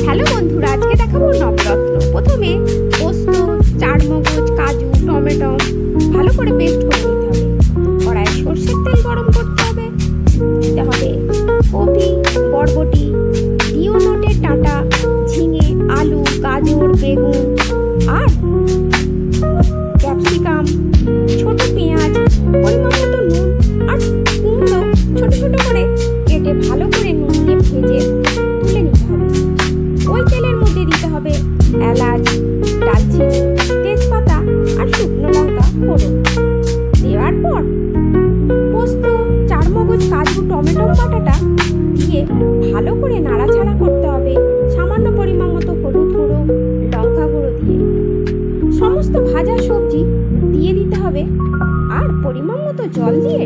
Hello বন্ধুরা, আজকে দেখাবো নবরত্ন। প্রথমে পোস্ত, চারমগজ, কাজু, টমেটো ভালো করে পেস্ট করে নিতে হবে। কড়াইয়ে সর্ষের তেল গরম করতে হবে। দিতে হবে কপি, বরবটি, ডিওনোটের ডাঁটা, ঝিঙে, আলু, গাজর, বেগুন আর ক্যাপসিকাম, ছোট পেঁয়াজ, পরিমাণ মতো নুন আর কুমড়ো ছোট ছোট করে কেটে ভালো করে নুন দিয়ে ভেজে তুলে নিতে হবে। ওই তেলের মধ্যে দিতে হবে এলাচ, দারচিনি, তেজপাতা আর শুকনো লঙ্কা ফোড়ন। দেওয়ার পর পোস্ত, চারমগজ, কাজু, টমেটো বাটাটা দিয়ে ভালো করে নাড়াচাড়া করতে হবে। সামান্য পরিমাণ মতো হলুদ গুঁড়ো, লঙ্কা গুঁড়ো দিয়ে সমস্ত ভাজা সবজি দিয়ে দিতে হবে আর পরিমাণ মতো জল দিয়ে